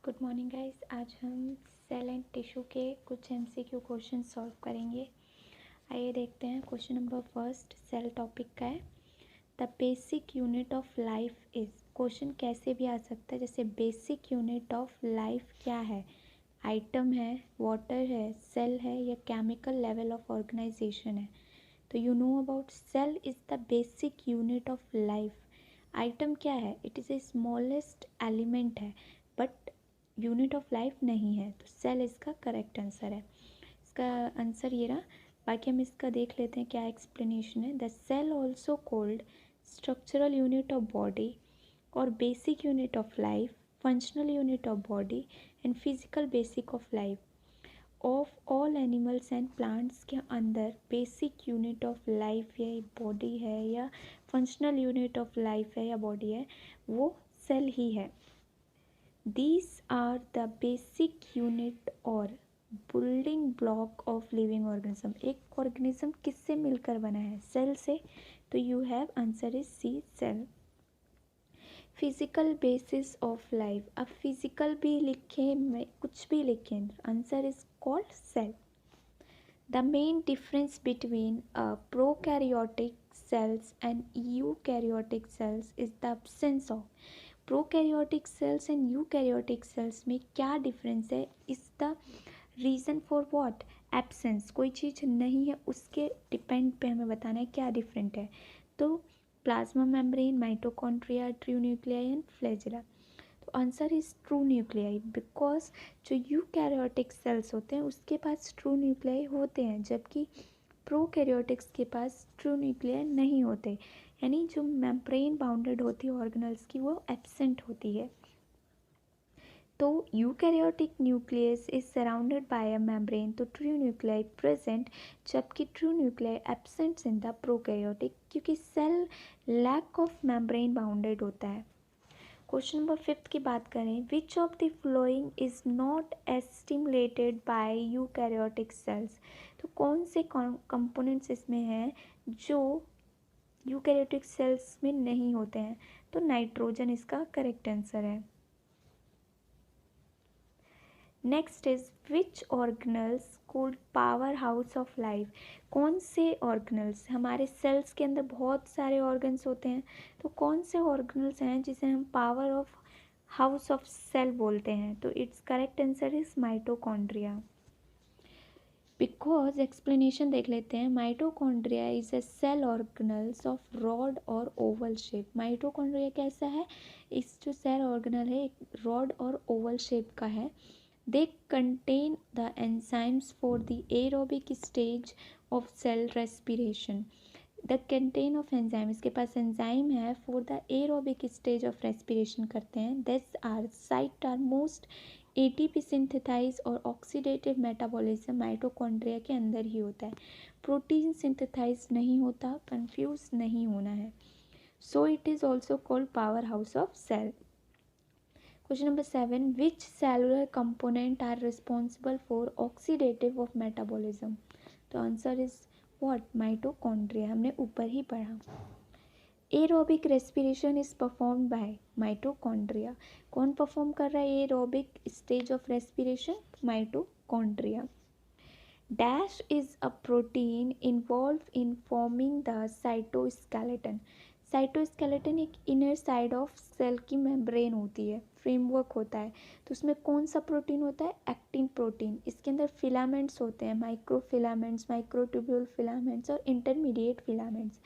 Good morning guys. आज हम cell and tissue के कुछ एमसीक्यू क्वेश्चन सॉल्व करेंगे। आइए देखते हैं। Question number first cell topic का है। The basic unit of life is. क्वेश्चन कैसे भी आ सकता है, जैसे बेसिक यूनिट ऑफ लाइफ क्या है? आइटम है, वाटर है, सेल है या केमिकल लेवल ऑफ ऑर्गेनाइजेशन है? तो you know about cell is the basic unit of life. Item क्या है? It is a smallest element है, बट यूनिट ऑफ लाइफ नहीं है, तो सेल इसका करेक्ट आंसर है। इसका आंसर ये रहा। बाकी हम इसका देख लेते हैं क्या एक्सप्लेनेशन है। The cell also called structural unit of body और basic unit of life, functional unit of body and physical basic of life of all animals and plants के अंदर बेसिक यूनिट ऑफ लाइफ या body है या functional unit of life है या body है, वो सेल ही है। These are the basic unit और building block of living organism। एक organism किससे मिलकर बना है? सेल से। तो you have answer is C, cell। Physical basis of life. अब फिजिकल भी लिखें, कुछ भी लिखें, answer is called cell. The main difference between prokaryotic cells and eukaryotic cells is the absence of। Prokaryotic cells and eukaryotic cells में क्या difference है? Is the reason for what? Absence. कोई चीज़ नहीं है उसके डिपेंड पे हमें बताना है क्या डिफरेंट है। तो plasma membrane, mitochondria, true nuclei and flagella. तो answer is true nuclei, because जो यूकैरियोटिक सेल्स होते हैं उसके पास ट्रू न्यूक्लियाई होते हैं, जबकि प्रोकैरियोटिक्स के पास ट्रू न्यूक्लियाई नहीं होते, यानी जो मेम्ब्रेन बाउंडेड होती है ऑर्गेनल्स की वो एब्सेंट होती है। तो eukaryotic nucleus is surrounded by a membrane, तो ट्रू न्यूक्लियाई प्रेजेंट, जबकि true nuclei absent in the prokaryotic, क्योंकि cell lack of membrane bounded होता है। क्वेश्चन नंबर 5 की बात करें। Which of the following is not stimulated by eukaryotic cells. तो कौन से कंपोनेंट्स इसमें हैं जो यूकैरियोटिक सेल्स में नहीं होते हैं? तो नाइट्रोजन इसका करेक्ट आंसर है। Next is which organelles called power house of life. कौन से ऑर्गेनल्स? हमारे सेल्स के अंदर बहुत सारे ऑर्गन्स होते हैं, तो कौन से ऑर्गेनल्स हैं जिसे हम power of house of cell बोलते हैं? तो it's correct answer is mitochondria. Because explanation देख लेते हैं। Mitochondria is a cell organelles of rod और ओवल शेप। माइटोकॉन्ड्रिया कैसा है? इस जो सेल ऑर्गेनल है एक रॉड और ओवल शेप का है। They contain the enzymes for the aerobic stage of cell respiration. The contain of enzyme, इसके पास एंजाइम है for the aerobic stage of respiration करते हैं। This are site are most ATP synthesise और oxidative metabolism mitochondria के अंदर ही होता है। प्रोटीन सिंथेसाइज नहीं होता, कंफ्यूज नहीं होना है। So it is also called power house of cell. Question number 7, which cellular component are responsible for oxidative of metabolism. तो आंसर इज व्हाट? माइटोकॉन्ड्रिया, हमने ऊपर ही पढ़ा। Aerobic respiration is perform by mitochondria. कौन perform कर रहा है aerobic stage of respiration? Mitochondria. Dash is a protein involve in forming the cytoskeleton. Cytoskeleton एक इनर साइड ऑफ सेल की मेम्ब्रेन होती है, फ्रेमवर्क होता है। तो उसमें कौन सा प्रोटीन होता है? Actin protein. इसके अंदर फिलामेंट्स होते हैं, माइक्रो फिलामेंट्स, माइक्रोट्यूब्यूल फिलामेंट्स और इंटरमीडिएट फिलामेंट्स।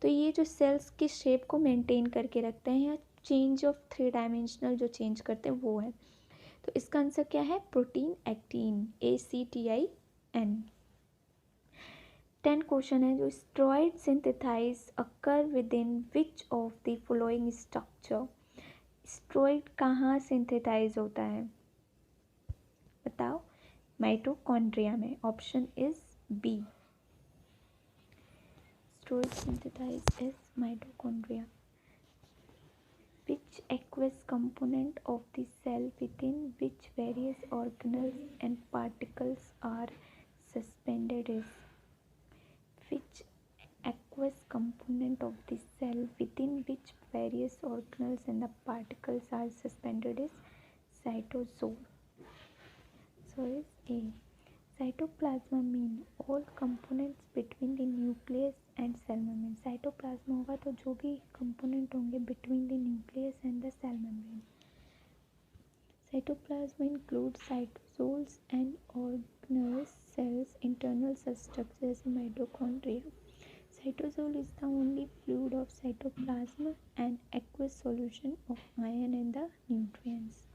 तो ये जो सेल्स की शेप को मेंटेन करके रखते हैं या चेंज ऑफ 3 डायमेंशनल जो चेंज करते हैं वो है। तो इसका आंसर क्या है? Protein actin, ACTIN। 10 क्वेश्चन है जो steroid synthesise occur within which of the following structure. Steroid कहाँ सिंथेसाइज होता है बताओ? माइटोकॉन्ड्रिया में। Option is B, steroid synthesise is mitochondria. Which aqueous component of the cell within which various organelles and particles are suspended is? Which aqueous component of the cell within which various organelles and the particles are suspended is cytosol. So is A. Cytoplasm mean all components between the nucleus and cell membrane. Cytoplasm होगा तो जो भी component होंगे between the nucleus and the cell membrane. Cytoplasm include cytosols and organelles cells internal structure जैसे mitochondria. Cytosol is the only fluid of cytoplasm and aqueous solution of iron and the nutrients.